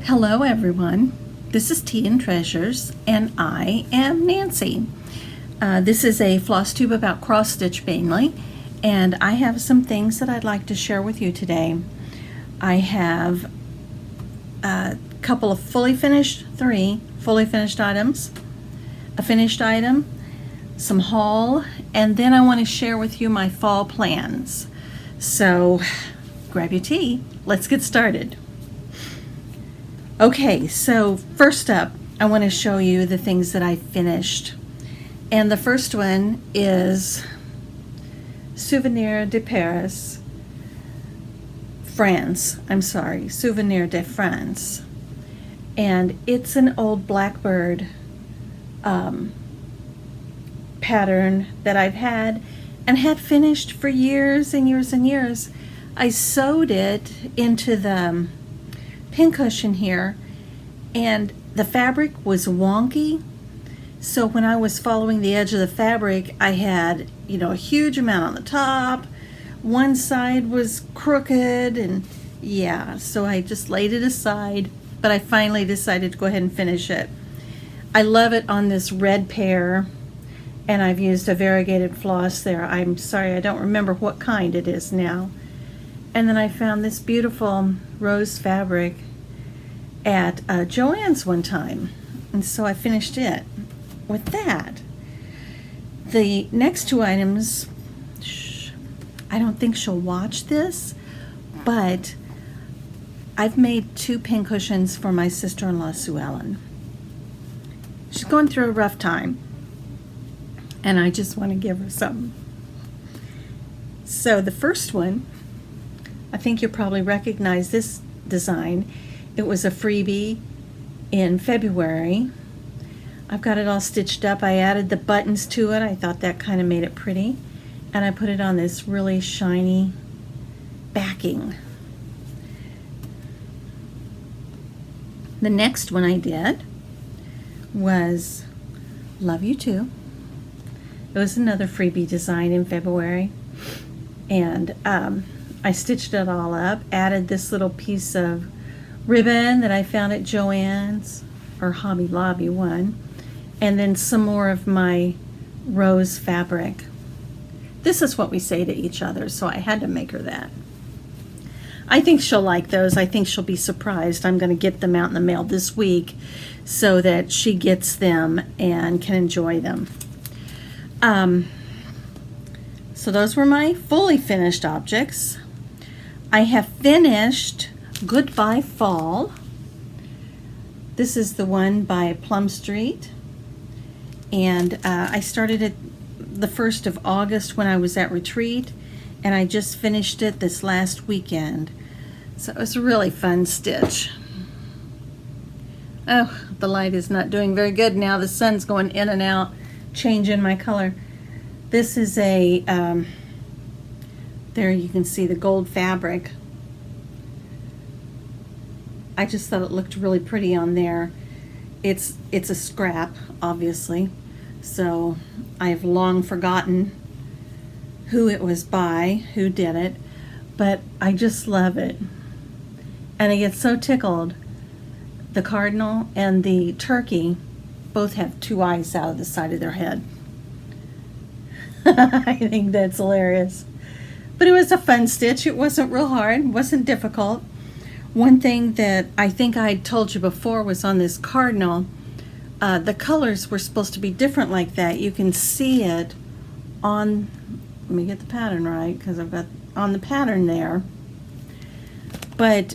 Hello everyone, this is Tea and Treasures and I am Nancy. This is a floss tube about cross stitch mainly, and I have some things that I'd like to share with you today. I have a couple of three fully finished items, a finished item, some haul, and then I want to share with you my fall plans. So grab your tea, let's get started. Okay, so first up, I want to show you the things that I finished. And the first one is Souvenir de Paris, France. Souvenir de France. And it's an old blackbird pattern that I've had and had finished for years and years and years. I sewed it into the pincushion here, and the fabric was wonky, so when I was following the edge of the fabric, I had, a huge amount on the top. One side was crooked, and so I just laid it aside, but I finally decided to go ahead and finish it. I love it on this red pear, and I've used a variegated floss there. I'm sorry, I don't remember what kind it is now. And then I found this beautiful rose fabric at Joann's one time, and so I finished it with that. The next two items, I don't think she'll watch this, but I've made two pincushions for my sister-in-law, Sue Ellen. She's going through a rough time, and I just want to give her some. So the first one, I think you'll probably recognize this design. It was a freebie in February. I've got it all stitched up. I added the buttons to it. I thought that kind of made it pretty. And I put it on this really shiny backing. The next one I did was Love You Too. It was another freebie design in February. And I stitched it all up, added this little piece of ribbon that I found at Joann's or Hobby Lobby one, and then some more of my rose fabric. This is what we say to each other, so I had to make her that. I think she'll like those. I think she'll be surprised. I'm going to get them out in the mail this week so that she gets them and can enjoy them. So those were my fully finished objects. I have finished Goodbye Fall. This is the one by Plum Street. And I started it the 1st of August when I was at retreat, and I just finished it this last weekend. So it was a really fun stitch. Oh, the light is not doing very good now. The sun's going in and out, changing my color. This is a there you can see the gold fabric. I just thought it looked really pretty on there. It's a scrap, obviously, so I've long forgotten who it was by, who did it, but I just love it. And I get so tickled. The cardinal and the turkey both have two eyes out of the side of their head. I think that's hilarious. But it was a fun stitch. It wasn't real hard, wasn't difficult. One thing that I think I told you before was on this cardinal, the colors were supposed to be different like that. You can see it on, let me get the pattern right because I've got on the pattern there. But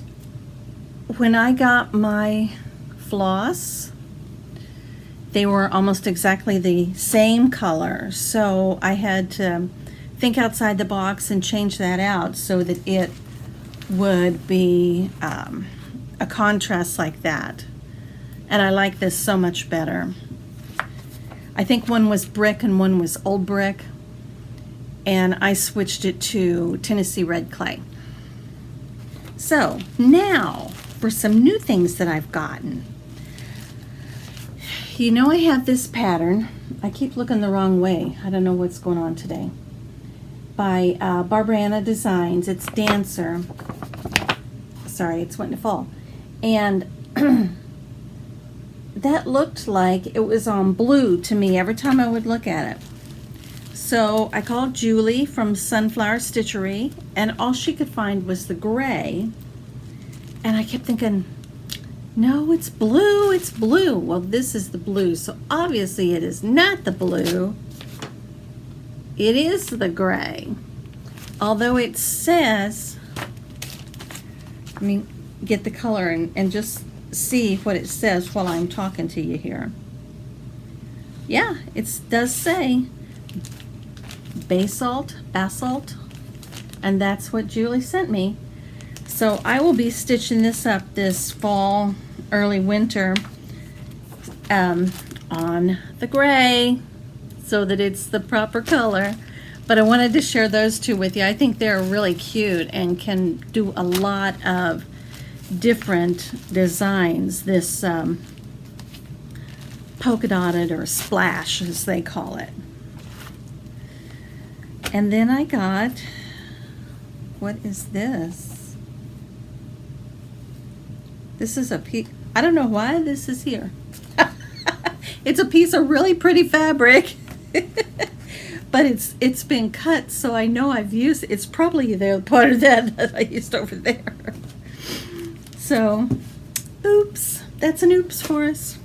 when I got my floss, they were almost exactly the same color. So I had to think outside the box and change that out so that it would be a contrast like that. And I like this so much better. I think one was brick and one was old brick, and I switched it to Tennessee red clay. So now for some new things that I've gotten. I have this pattern. I keep looking the wrong way. I don't know what's going on today. By Barbariana Designs. It's Dancer. Sorry, it's wanting to fall. And that looked like it was on blue to me every time I would look at it. So I called Julie from Sunflower Stitchery, and all she could find was the gray. And I kept thinking, no, it's blue, it's blue. Well, this is the blue, so obviously it is not the blue. It is the gray. Although it says, let me get the color and just see what it says while I'm talking to you here. Yeah, it does say Basalt, and that's what Julie sent me. So I will be stitching this up this fall, early winter, on the gray, so that it's the proper color. But I wanted to share those two with you. I think they're really cute and can do a lot of different designs. This polka dotted, or splash as they call it. And then I got, what is this? This is a piece, I don't know why this is here. It's a piece of really pretty fabric. But it's been cut, so I know I've used it. It's probably the part of that I used over there. So, oops. That's an oops for us.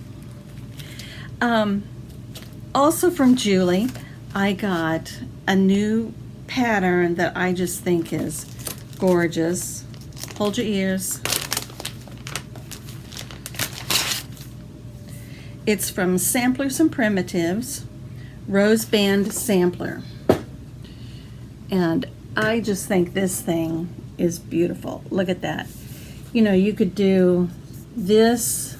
Also from Julie, I got a new pattern that I just think is gorgeous. Hold your ears. It's from Samplers and Primitives, Rose Band Sampler. And I just think this thing is beautiful. Look at that. You know, you could do this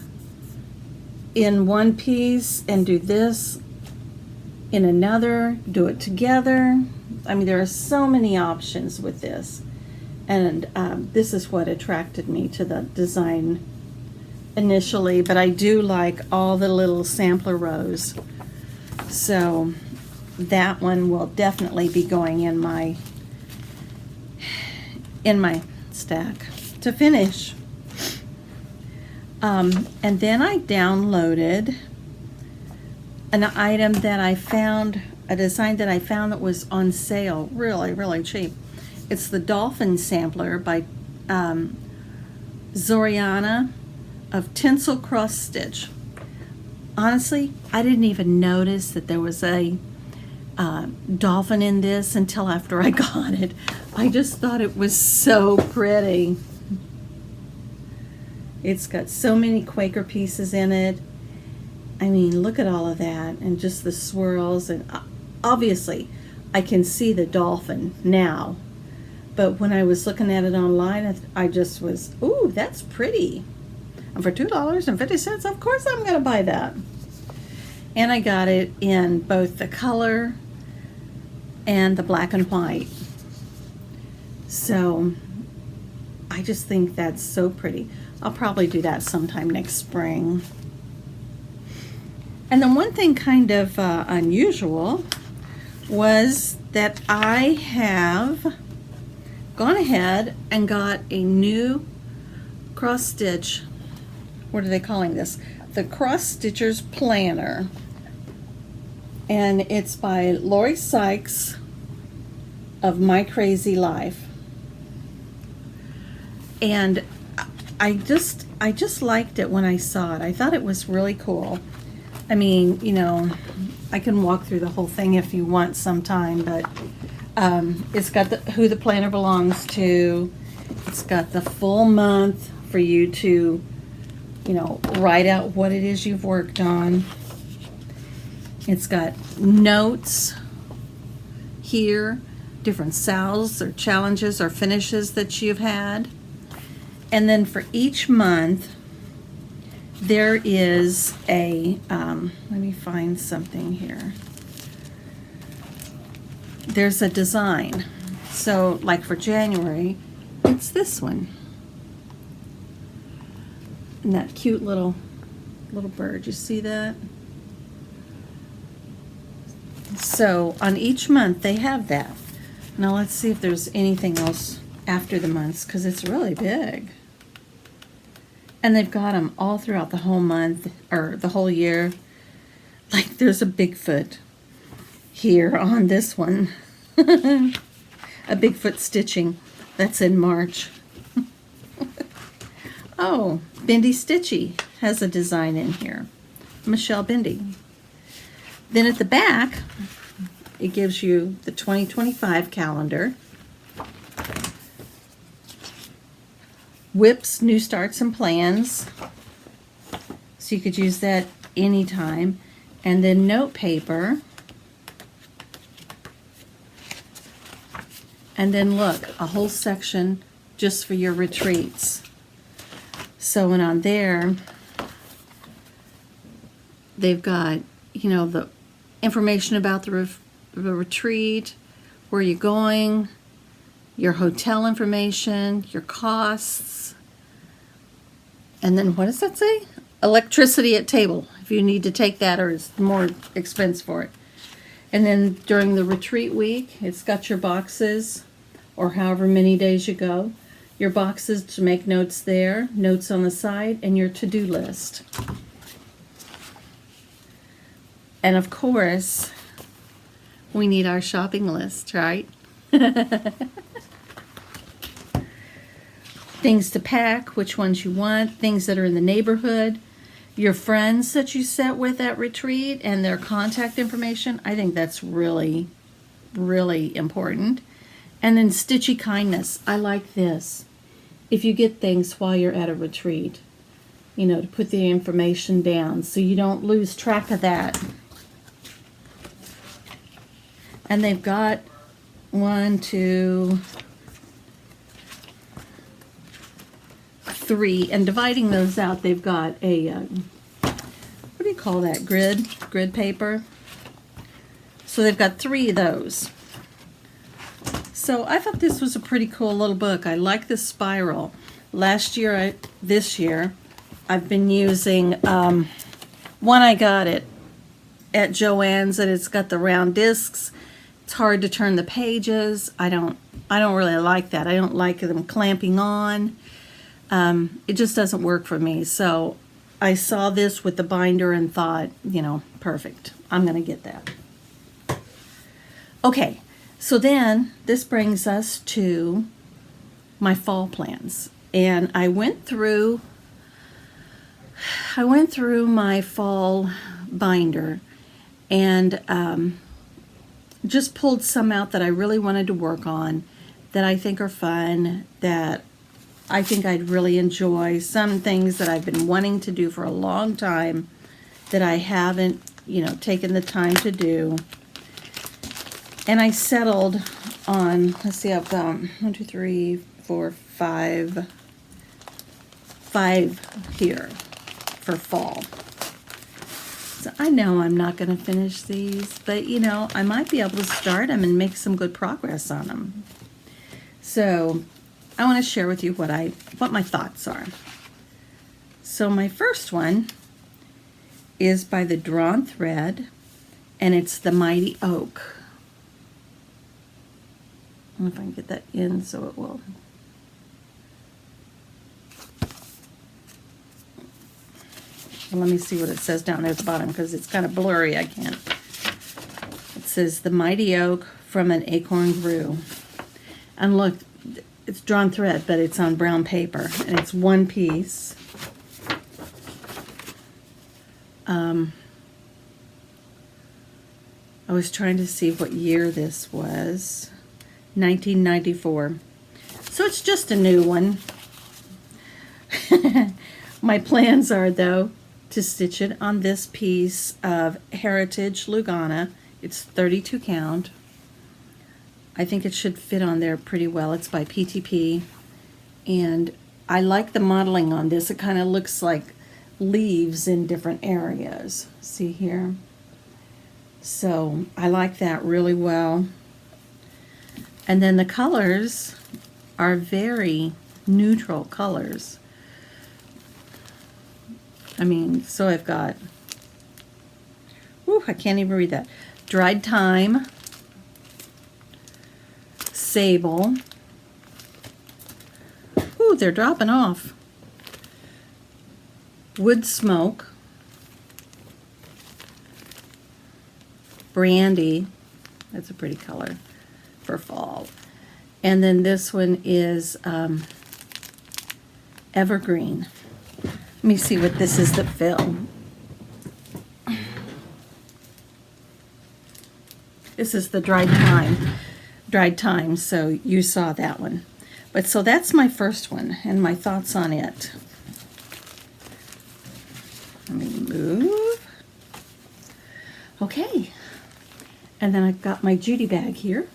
in one piece and do this in another, do it together. I mean, there are so many options with this. And this is what attracted me to the design initially, but I do like all the little sampler rows. So that one will definitely be going in my stack to finish. And then I downloaded an item that I found, a design that I found that was on sale, really, really cheap. It's the Dolphin sampler by Zoriana of Tinsel Cross Stitch. Honestly, I didn't even notice that there was a dolphin in this until after I got it. I just thought it was so pretty. It's got so many Quaker pieces in it. I mean, look at all of that, and just the swirls, and obviously I can see the dolphin now, but when I was looking at it online, I just was, ooh, that's pretty. And for $2.50, of course I'm going to buy that. And I got it in both the color and the black and white. So I just think that's so pretty. I'll probably do that sometime next spring. And then one thing kind of unusual was that I have gone ahead and got a new cross stitch. What are they calling this? The Cross Stitchers Planner. And it's by Lori Sykes of My Crazy Life. And I just liked it when I saw it. I thought it was really cool. I mean, you know, I can walk through the whole thing if you want sometime, but it's got who the planner belongs to. It's got the full month for you to, you know, write out what it is you've worked on. It's got notes here, different salves or challenges or finishes that you've had. And then for each month, there is a, let me find something here. There's a design. So like for January, it's this one. And that cute little bird, you see that? So on each month they have that. Now let's see if there's anything else after the months, because it's really big. And they've got them all throughout the whole month, or the whole year. Like there's a Bigfoot here on this one. A Bigfoot stitching. That's in March. Oh, Bindi Stitchy has a design in here. Michelle Bindi. Then at the back, it gives you the 2025 calendar. Whips, New Starts and Plans. So you could use that anytime. And then note paper. And then look, a whole section just for your retreats. So, and on there, they've got, you know, the information about the retreat, where you're going, your hotel information, your costs, and then what does that say? Electricity at table, if you need to take that or it's more expense for it. And then during the retreat week, it's got your boxes, or however many days you go, your boxes to make notes there, notes on the side, and your to-do list. And of course, we need our shopping list, right? Things to pack, which ones you want, things that are in the neighborhood, your friends that you sat with at retreat and their contact information. I think that's really, really important. And then Stitchy Kindness. I like this. If you get things while you're at a retreat, you know, to put the information down so you don't lose track of that. And they've got 1, 2, 3, and dividing those out, they've got a, what do you call that, grid paper. So they've got 3 of those. So I thought this was a pretty cool little book. I like this spiral. This year, I've been using one. I got it at Joann's, and it's got the round discs. It's hard to turn the pages. I don't really like that. I don't like them clamping on. It just doesn't work for me. So I saw this with the binder and thought, you know, perfect. I'm going to get that. Okay. So then this brings us to my fall plans. And I went through my fall binder and just pulled some out that I really wanted to work on, that I think are fun, that I think I'd really enjoy, some things that I've been wanting to do for a long time that I haven't, you know, taken the time to do. And I settled on, let's see, I've got 1, 2, 3, 4, 5 here for fall. So I know I'm not going to finish these, but you know, I might be able to start them and make some good progress on them. So I want to share with you what my thoughts are. So my first one is by the Drawn Thread, and it's the Mighty Oak. I don't know if I can get that in so it will. Well, let me see what it says down there at the bottom because it's kind of blurry. I can't. It says the Mighty Oak from an Acorn Grew. And look, it's drawn thread, but it's on brown paper, and it's one piece. I was trying to see what year this was. 1994. So it's just a new one. My plans are, though, to stitch it on this piece of Heritage Lugana. It's 32 count. I think it should fit on there pretty well. It's by PTP. And I like the modeling on this. It kind of looks like leaves in different areas. See here? So I like that really well. And then the colors are very neutral colors. I mean, so I've got, I can't even read that. Dried Thyme, Sable. They're dropping off. Wood Smoke, Brandy, that's a pretty color for fall. And then this one is Evergreen. Let me see what this is to fill. This is the dried thyme, so you saw that one. But so that's my first one and my thoughts on it. Let me move. Okay. And then I've got my Judy bag here,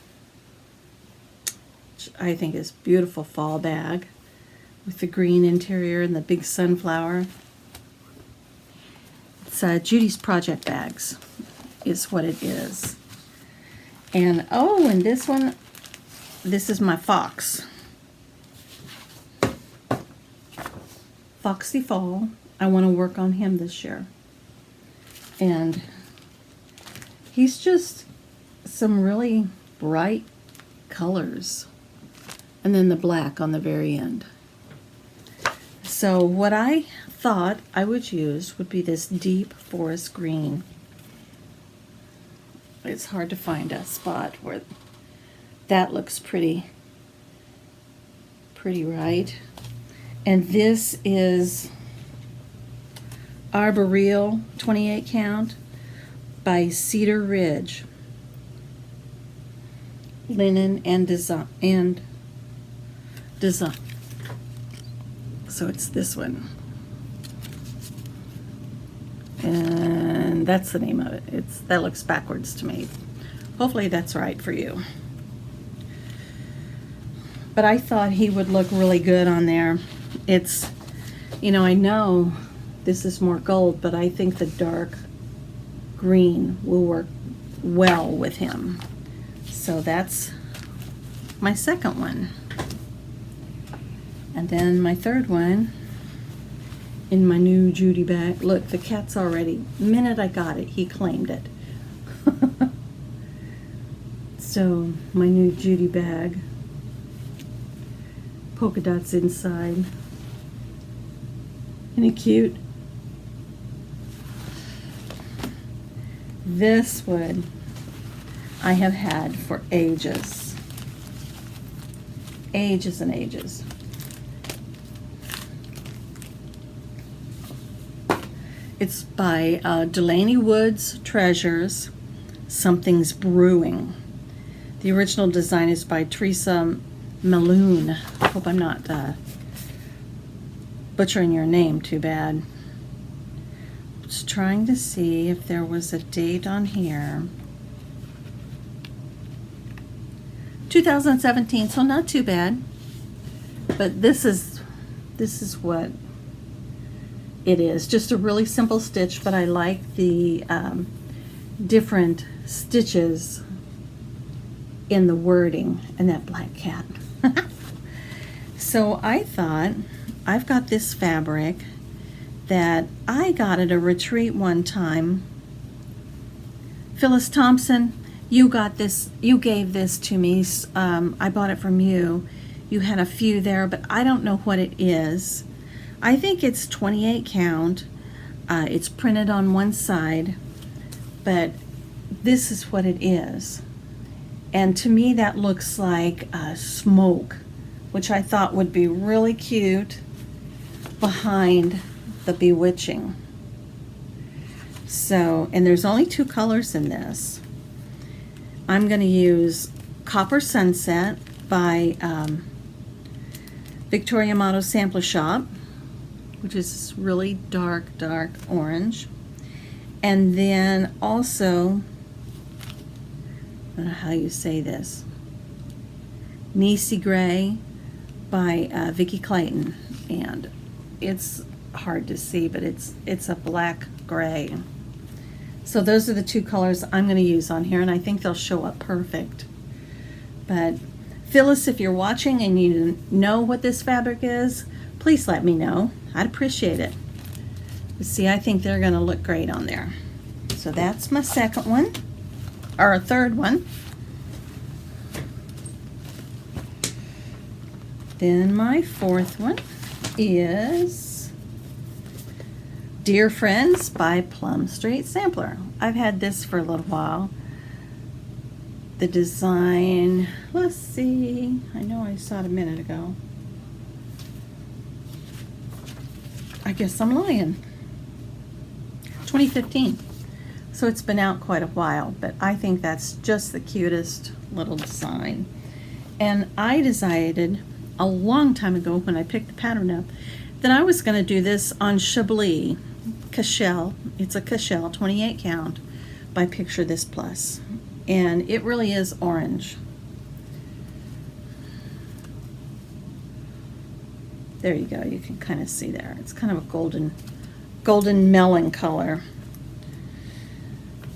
which I think is a beautiful fall bag with the green interior and the big sunflower. It's Judy's Project Bags is what it is. And oh, and this one, this is my Fox. Foxy Fall. I want to work on him this year. And he's just some really bright colors. And then the black on the very end. So what I thought I would use would be this deep forest green. It's hard to find a spot where that looks pretty right. And this is Arboreal 28 count by Cedar Ridge. Linen and design. So it's this one. And that's the name of it. That looks backwards to me. Hopefully that's right for you. But I thought he would look really good on there. It's, you know, I know this is more gold, but I think the dark green will work well with him. So that's my second one. And then my third one in my new Judy bag. Look, the cat's already, the minute I got it, he claimed it. So my new Judy bag. Polka dots inside. Isn't it cute? This one I have had for ages. Ages and ages. It's by Delaney Woods Treasures, Something's Brewing. The original design is by Teresa Maloon. Hope I'm not butchering your name too bad. Just trying to see if there was a date on here. 2017, so not too bad. But this is what it is. Just a really simple stitch, but I like the different stitches in the wording and that black cat. So I thought, I've got this fabric that I got at a retreat one time. Phyllis Thompson, you got this, you gave this to me. I bought it from you. You had a few there, but I don't know what it is. I think it's 28 count. It's printed on one side, but this is what it is. And to me that looks like smoke, which I thought would be really cute behind the bewitching. So, and there's only 2 colors in this. I'm going to use Copper Sunset by Victoria Motto Sampler Shop, which is really dark orange. And then also, I don't know how you say this, Nisi Gray by Vicki Clayton. And it's hard to see, but it's a black gray. So those are the 2 colors I'm going to use on here, and I think they'll show up perfect. But Phyllis, if you're watching and you know what this fabric is, please let me know. I'd appreciate it. See, I think they're going to look great on there. So that's my second one, or a third one. Then my fourth one is Dear Friends by Plum Street Sampler. I've had this for a little while. The design, let's see, I know I saw it a minute ago. I guess I'm lying. 2015. So it's been out quite a while, but I think that's just the cutest little design. And I decided a long time ago when I picked the pattern up that I was going to do this on Chablis Cashel. It's a Cashel 28 count by Picture This Plus. And it really is orange. There you go, you can kind of see there. It's kind of a golden melon color.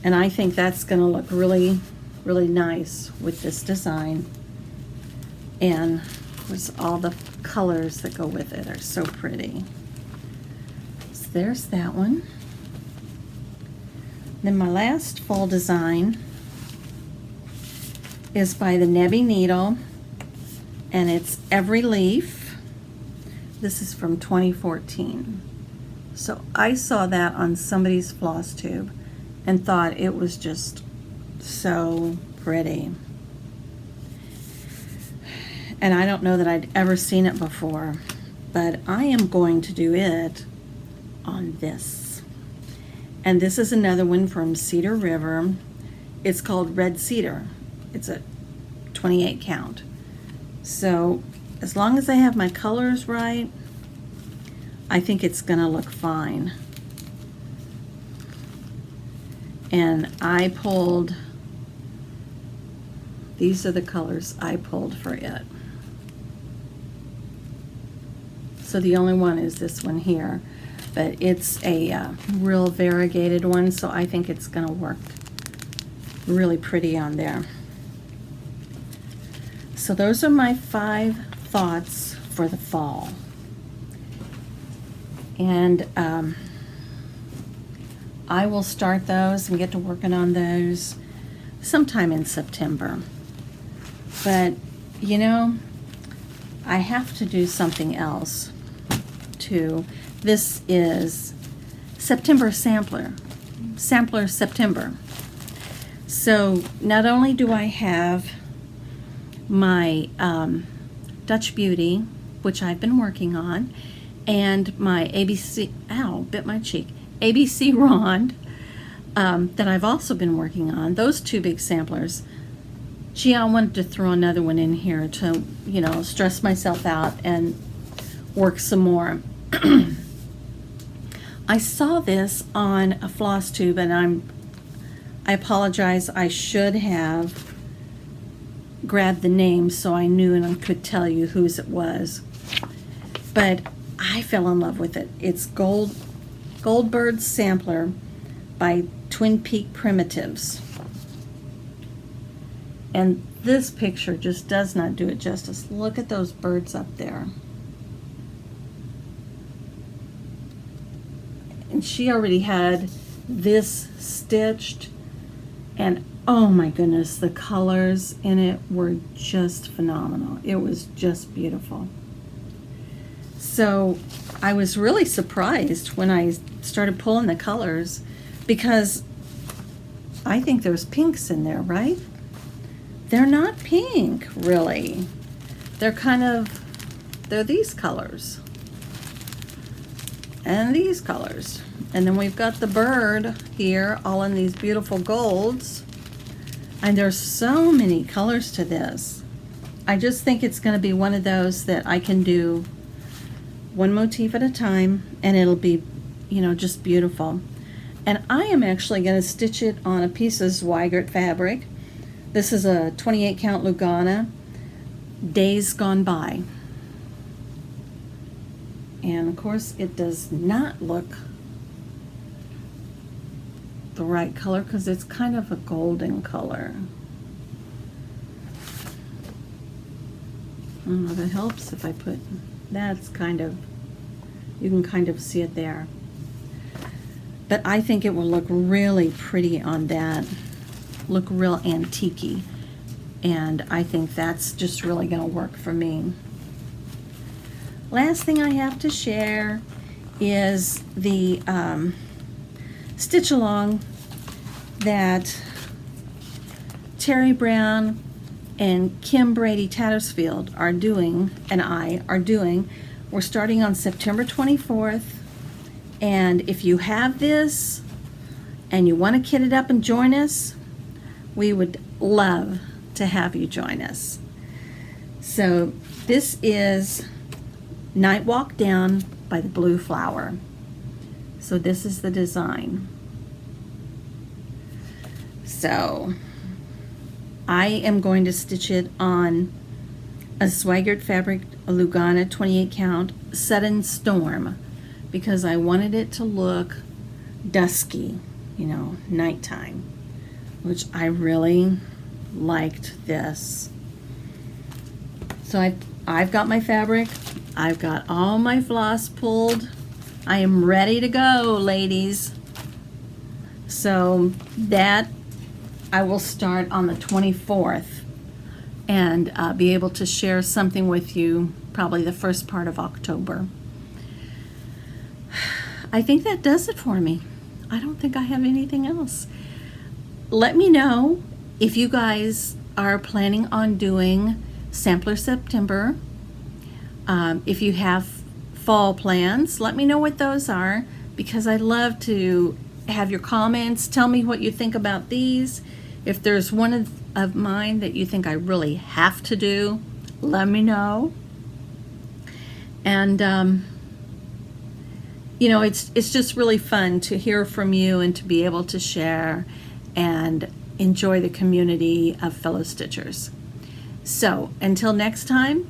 And I think that's going to look really, really nice with this design. And of course, all the colors that go with it are so pretty. So there's that one. Then my last fall design is by the Nebby Needle, and it's Every Leaf. This is from 2014. So I saw that on somebody's Flosstube and thought it was just so pretty. And I don't know that I'd ever seen it before, but I am going to do it on this. And this is another one from Cedar River. It's called Red Cedar. It's a 28 count. So as long as I have my colors right, I think it's gonna look fine. And I pulled, these are the colors I pulled for it. So the only one is this one here, but it's a real variegated one, so I think it's gonna work really pretty on there. So those are my 5 thoughts for the fall. And I will start those and get to working on those sometime in September. But, you know, I have to do something else too. This is September Sampler September. So not only do I have my Dutch Beauty, which I've been working on, and my ABC, ow, bit my cheek, ABC Rond, that I've also been working on, those 2 big samplers. Gee, I wanted to throw another one in here to, you know, stress myself out and work some more. I saw this on a Flosstube, and I apologize, I should have grabbed the name so I knew and I could tell you whose it was. But I fell in love with it. It's Goldbird Sampler by Twin Peak Primitives. And this picture just does not do it justice. Look at those birds up there. And she already had this stitched, and oh my goodness, the colors in it were just phenomenal. It was just beautiful. So I was really surprised when I started pulling the colors, because I think there's pinks in there, right? They're not pink, really. They're they're these colors. And these colors. And then we've got the bird here, all in these beautiful golds. And there's so many colors to this. I just think it's going to be one of those that I can do one motif at a time, and it'll be, you know, just beautiful. And I am actually going to stitch it on a piece of Zweigart fabric. This is a 28 count Lugana, Days Gone By. And of course it does not look the right color because it's kind of a golden color. I don't know if it helps if I put, that's kind of, you can kind of see it there. But I think it will look really pretty on that, look real antique-y. And I think that's just really going to work for me. Last thing I have to share is the stitch along that Terry Brown and Kim Brady Tattersfield are doing, and I are doing. We're starting on September 24th, and if you have this and you want to kit it up and join us, we would love to have you join us. So this is Night Walk Down by the Blue Flower. So this is the design. So I am going to stitch it on a Zweigart fabric, a Lugana 28 count Sudden Storm, because I wanted it to look dusky, you know, nighttime, which I really liked this. So I've got my fabric, I've got all my floss pulled, I am ready to go, ladies. So that I will start on the 24th and be able to share something with you probably the first part of October. I think that does it for me. I don't think I have anything else. Let me know if you guys are planning on doing Sampler September. If you have fall plans, let me know what those are, because I'd love to have your comments. Tell me what you think about these. If there's one of mine that you think I really have to do, let me know. And you know, it's just really fun to hear from you and to be able to share and enjoy the community of fellow stitchers. So until next time,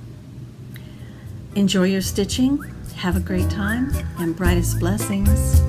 enjoy your stitching, have a great time, and brightest blessings.